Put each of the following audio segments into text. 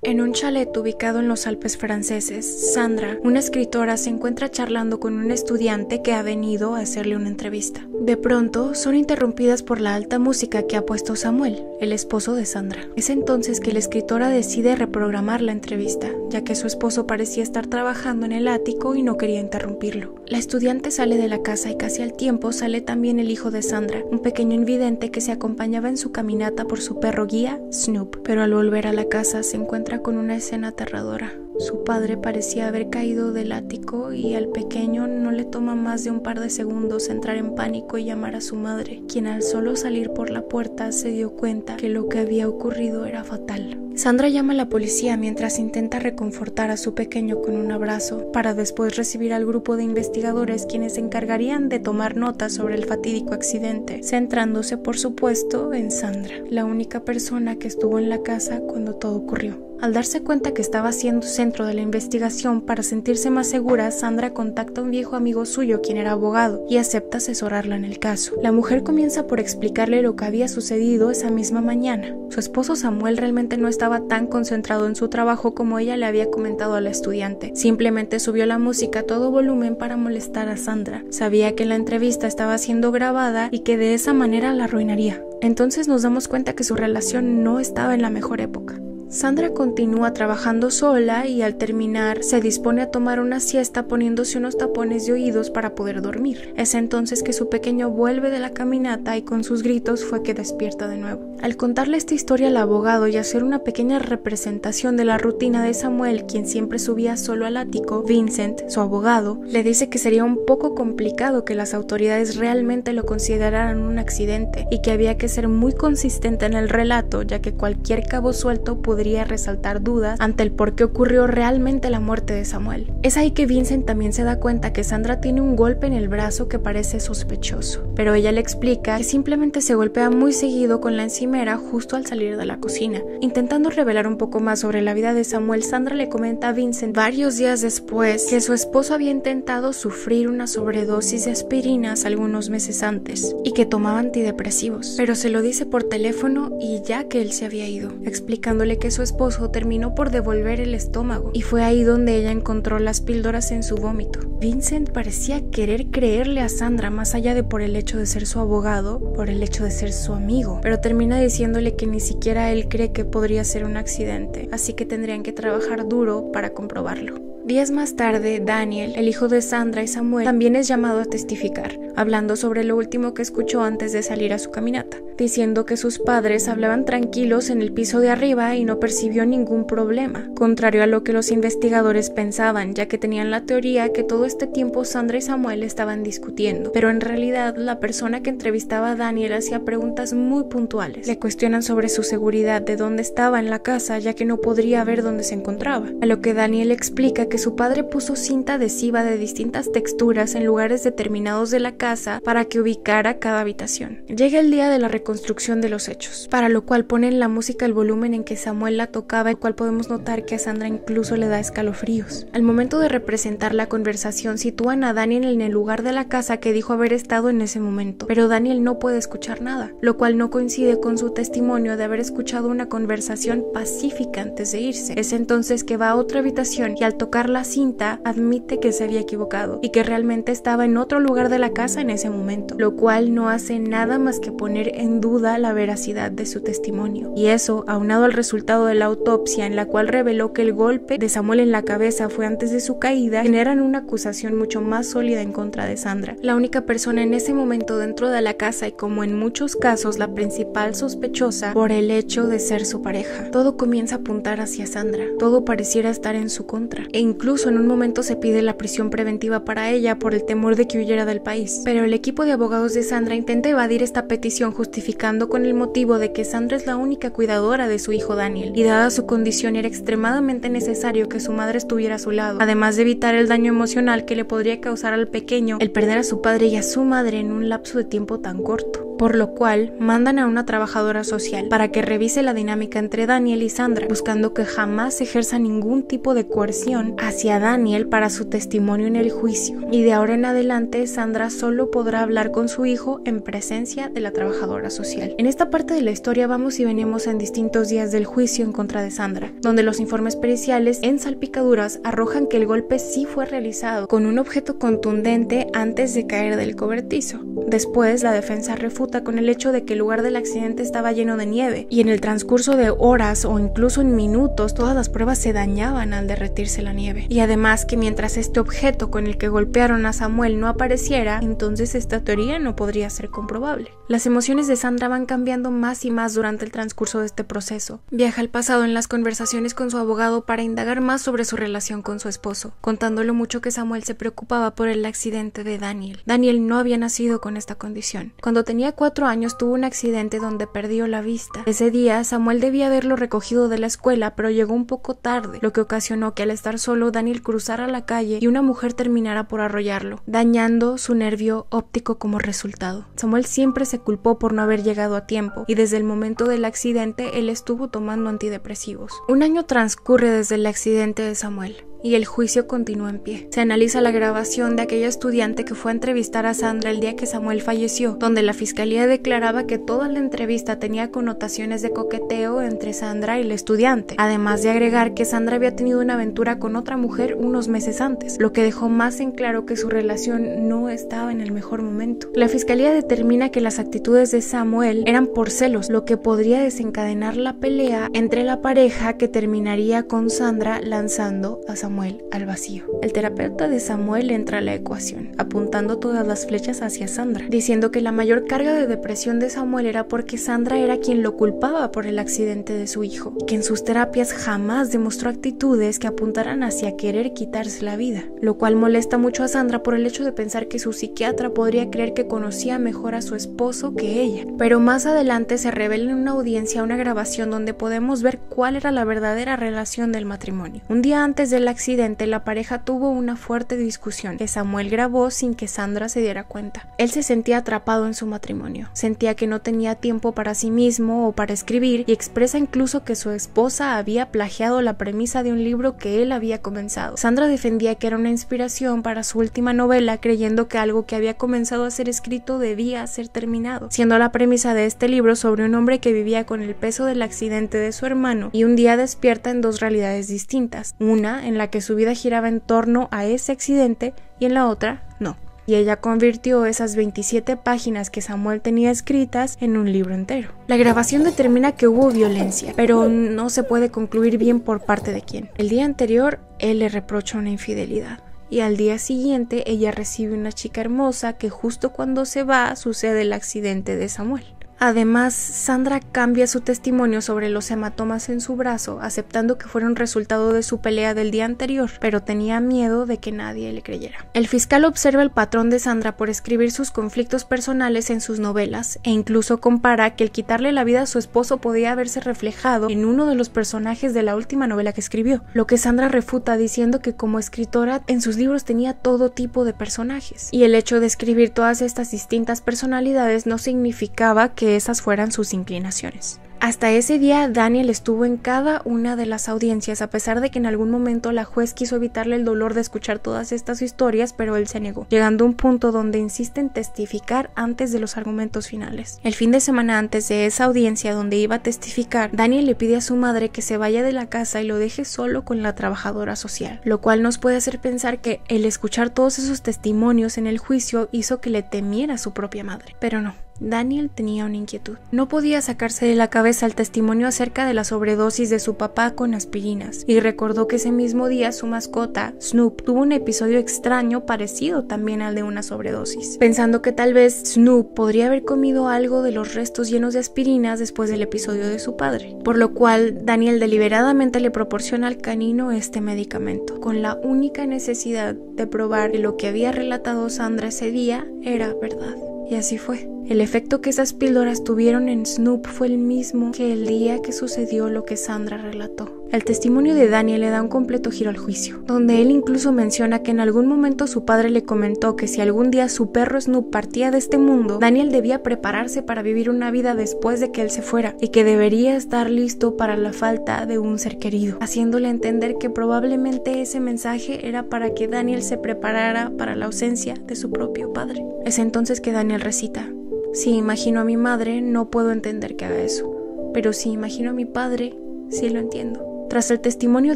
En un chalet ubicado en los Alpes franceses, Sandra, una escritora, se encuentra charlando con un estudiante que ha venido a hacerle una entrevista. De pronto, son interrumpidas por la alta música que ha puesto Samuel, el esposo de Sandra. Es entonces que la escritora decide reprogramar la entrevista, ya que su esposo parecía estar trabajando en el ático y no quería interrumpirlo. La estudiante sale de la casa y casi al tiempo sale también el hijo de Sandra, un pequeño invidente que se acompañaba en su caminata por su perro guía, Snoop. Pero al volver a la casa se encuentra con una escena aterradora. Su padre parecía haber caído del ático y al pequeño no le toma más de un par de segundos entrar en pánico y llamar a su madre, quien al solo salir por la puerta se dio cuenta que lo que había ocurrido era fatal. Sandra llama a la policía mientras intenta reconfortar a su pequeño con un abrazo, para después recibir al grupo de investigadores quienes se encargarían de tomar notas sobre el fatídico accidente, centrándose por supuesto en Sandra, la única persona que estuvo en la casa cuando todo ocurrió. Al darse cuenta que estaba siendo centro de la investigación, para sentirse más segura, Sandra contacta a un viejo amigo suyo, quien era abogado, y acepta asesorarla en el caso. La mujer comienza por explicarle lo que había sucedido esa misma mañana. Su esposo Samuel realmente no estaba tan concentrado en su trabajo como ella le había comentado a la estudiante. Simplemente subió la música a todo volumen para molestar a Sandra. Sabía que la entrevista estaba siendo grabada y que de esa manera la arruinaría. Entonces nos damos cuenta que su relación no estaba en la mejor época. Sandra continúa trabajando sola y al terminar se dispone a tomar una siesta poniéndose unos tapones de oídos para poder dormir. Es entonces que su pequeño vuelve de la caminata y con sus gritos fue que despierta de nuevo. Al contarle esta historia al abogado y hacer una pequeña representación de la rutina de Samuel, quien siempre subía solo al ático, Vincent, su abogado, le dice que sería un poco complicado que las autoridades realmente lo consideraran un accidente y que había que ser muy consistente en el relato, ya que cualquier cabo suelto podría resaltar dudas ante el por qué ocurrió realmente la muerte de Samuel. Es ahí que Vincent también se da cuenta que Sandra tiene un golpe en el brazo que parece sospechoso, pero ella le explica que simplemente se golpea muy seguido con la encimera justo al salir de la cocina. Intentando revelar un poco más sobre la vida de Samuel, Sandra le comenta a Vincent varios días después que su esposo había intentado sufrir una sobredosis de aspirinas algunos meses antes y que tomaba antidepresivos, pero se lo dice por teléfono y ya que él se había ido, explicándole que su esposo terminó por devolver el estómago y fue ahí donde ella encontró las píldoras en su vómito. Vincent parecía querer creerle a Sandra más allá de por el hecho de ser su abogado, por el hecho de ser su amigo, pero termina diciéndole que ni siquiera él cree que podría ser un accidente, así que tendrían que trabajar duro para comprobarlo. Días más tarde, Daniel, el hijo de Sandra y Samuel, también es llamado a testificar, hablando sobre lo último que escuchó antes de salir a su caminata, diciendo que sus padres hablaban tranquilos en el piso de arriba y no percibió ningún problema, contrario a lo que los investigadores pensaban, ya que tenían la teoría que todo este tiempo Sandra y Samuel estaban discutiendo, pero en realidad la persona que entrevistaba a Daniel hacía preguntas muy puntuales. Le cuestionan sobre su seguridad, de dónde estaba en la casa, ya que no podría ver dónde se encontraba, a lo que Daniel explica que su padre puso cinta adhesiva de distintas texturas en lugares determinados de la casa para que ubicara cada habitación. Llega el día de la reconstrucción de los hechos, para lo cual ponen la música al volumen en que Samuel la tocaba, el cual podemos notar que a Sandra incluso le da escalofríos. Al momento de representar la conversación, sitúan a Daniel en el lugar de la casa que dijo haber estado en ese momento, pero Daniel no puede escuchar nada, lo cual no coincide con su testimonio de haber escuchado una conversación pacífica antes de irse. Es entonces que va a otra habitación y al tocar la cinta admite que se había equivocado y que realmente estaba en otro lugar de la casa en ese momento, lo cual no hace nada más que poner en duda la veracidad de su testimonio. Y eso, aunado al resultado de la autopsia en la cual reveló que el golpe de Samuel en la cabeza fue antes de su caída, generan una acusación mucho más sólida en contra de Sandra, la única persona en ese momento dentro de la casa y, como en muchos casos, la principal sospechosa por el hecho de ser su pareja. Todo comienza a apuntar hacia Sandra, todo pareciera estar en su contra, e incluso en un momento se pide la prisión preventiva para ella por el temor de que huyera del país. Pero el equipo de abogados de Sandra intenta evadir esta petición, justificando con el motivo de que Sandra es la única cuidadora de su hijo Daniel, y dada su condición era extremadamente necesario que su madre estuviera a su lado, además de evitar el daño emocional que le podría causar al pequeño el perder a su padre y a su madre en un lapso de tiempo tan corto. por lo cual mandan a una trabajadora social para que revise la dinámica entre Daniel y Sandra, buscando que jamás ejerza ningún tipo de coerción hacia Daniel para su testimonio en el juicio, y de ahora en adelante Sandra solo podrá hablar con su hijo en presencia de la trabajadora social. En esta parte de la historia vamos y venimos en distintos días del juicio en contra de Sandra, donde los informes periciales en salpicaduras arrojan que el golpe sí fue realizado con un objeto contundente antes de caer del cobertizo. Después, la defensa refuta con el hecho de que el lugar del accidente estaba lleno de nieve, y en el transcurso de horas o incluso en minutos, todas las pruebas se dañaban al derretirse la nieve. Y además que mientras este objeto con el que golpearon a Samuel no apareciera, entonces esta teoría no podría ser comprobable. Las emociones de Sandra van cambiando más y más durante el transcurso de este proceso. Viaja al pasado en las conversaciones con su abogado para indagar más sobre su relación con su esposo, contando lo mucho que Samuel se preocupaba por el accidente de Daniel. Daniel no había nacido con esta condición. Cuando tenía 4 años tuvo un accidente donde perdió la vista. Ese día Samuel debía haberlo recogido de la escuela, pero llegó un poco tarde, lo que ocasionó que al estar solo Daniel cruzara la calle y una mujer terminara por arrollarlo, dañando su nervio óptico como resultado. Samuel siempre se culpó por no haber llegado a tiempo, y desde el momento del accidente él estuvo tomando antidepresivos. Un año transcurre desde el accidente de Samuel y el juicio continúa en pie. Se analiza la grabación de aquella estudiante que fue a entrevistar a Sandra el día que Samuel falleció, donde la fiscalía declaraba que toda la entrevista tenía connotaciones de coqueteo entre Sandra y la estudiante, además de agregar que Sandra había tenido una aventura con otra mujer unos meses antes, lo que dejó más en claro que su relación no estaba en el mejor momento. La fiscalía determina que las actitudes de Samuel eran por celos, lo que podría desencadenar la pelea entre la pareja, que terminaría con Sandra lanzando a Samuel al vacío. El terapeuta de Samuel entra a la ecuación, apuntando todas las flechas hacia Sandra, diciendo que la mayor carga de depresión de Samuel era porque Sandra era quien lo culpaba por el accidente de su hijo, que en sus terapias jamás demostró actitudes que apuntaran hacia querer quitarse la vida, lo cual molesta mucho a Sandra por el hecho de pensar que su psiquiatra podría creer que conocía mejor a su esposo que ella. Pero más adelante se revela en una audiencia una grabación donde podemos ver cuál era la verdadera relación del matrimonio. Un día antes del accidente, la pareja tuvo una fuerte discusión que Samuel grabó sin que Sandra se diera cuenta. Él se sentía atrapado en su matrimonio, sentía que no tenía tiempo para sí mismo o para escribir, y expresa incluso que su esposa había plagiado la premisa de un libro que él había comenzado. Sandra defendía que era una inspiración para su última novela, creyendo que algo que había comenzado a ser escrito debía ser terminado, siendo la premisa de este libro sobre un hombre que vivía con el peso del accidente de su hermano y un día despierta en dos realidades distintas, una en la que su vida giraba en torno a ese accidente y en la otra no. Y ella convirtió esas 27 páginas que Samuel tenía escritas en un libro entero. La grabación determina que hubo violencia, pero no se puede concluir bien por parte de quién. El día anterior, él le reprocha una infidelidad, y al día siguiente ella recibe una chica hermosa que justo cuando se va sucede el accidente de Samuel. Además, Sandra cambia su testimonio sobre los hematomas en su brazo, aceptando que fueron resultado de su pelea del día anterior, pero tenía miedo de que nadie le creyera. El fiscal observa el patrón de Sandra por escribir sus conflictos personales en sus novelas, e incluso compara que el quitarle la vida a su esposo podía haberse reflejado en uno de los personajes de la última novela que escribió, lo que Sandra refuta diciendo que como escritora en sus libros tenía todo tipo de personajes, y el hecho de escribir todas estas distintas personalidades no significaba que esas fueran sus inclinaciones. Hasta ese día, Daniel estuvo en cada una de las audiencias, a pesar de que en algún momento la juez quiso evitarle el dolor de escuchar todas estas historias, pero él se negó, llegando a un punto donde insiste en testificar antes de los argumentos finales. El fin de semana antes de esa audiencia donde iba a testificar, Daniel le pide a su madre que se vaya de la casa y lo deje solo con la trabajadora social, lo cual nos puede hacer pensar que el escuchar todos esos testimonios en el juicio hizo que le temiera a su propia madre, pero no. Daniel tenía una inquietud. No podía sacarse de la cabeza el testimonio acerca de la sobredosis de su papá con aspirinas, y recordó que ese mismo día su mascota, Snoop, tuvo un episodio extraño parecido también al de una sobredosis, pensando que tal vez Snoop podría haber comido algo de los restos llenos de aspirinas después del episodio de su padre, por lo cual Daniel deliberadamente le proporciona al canino este medicamento, con la única necesidad de probar que lo que había relatado Sandra ese día era verdad. Y así fue. El efecto que esas píldoras tuvieron en Snoop fue el mismo que el día que sucedió lo que Sandra relató. El testimonio de Daniel le da un completo giro al juicio, donde él incluso menciona que en algún momento su padre le comentó que si algún día su perro Snoop partía de este mundo, Daniel debía prepararse para vivir una vida después de que él se fuera, y que debería estar listo para la falta de un ser querido, haciéndole entender que probablemente ese mensaje era para que Daniel se preparara para la ausencia de su propio padre. Es entonces que Daniel recita: si imagino a mi madre, no puedo entender que haga eso, pero si imagino a mi padre, sí lo entiendo. Tras el testimonio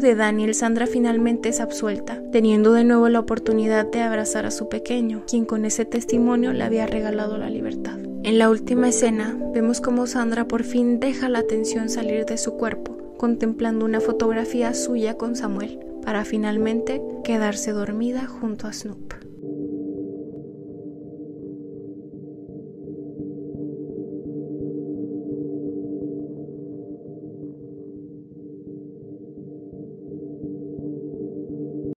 de Daniel, Sandra finalmente es absuelta, teniendo de nuevo la oportunidad de abrazar a su pequeño, quien con ese testimonio le había regalado la libertad. En la última escena, vemos cómo Sandra por fin deja la tensión salir de su cuerpo, contemplando una fotografía suya con Samuel, para finalmente quedarse dormida junto a Snoop.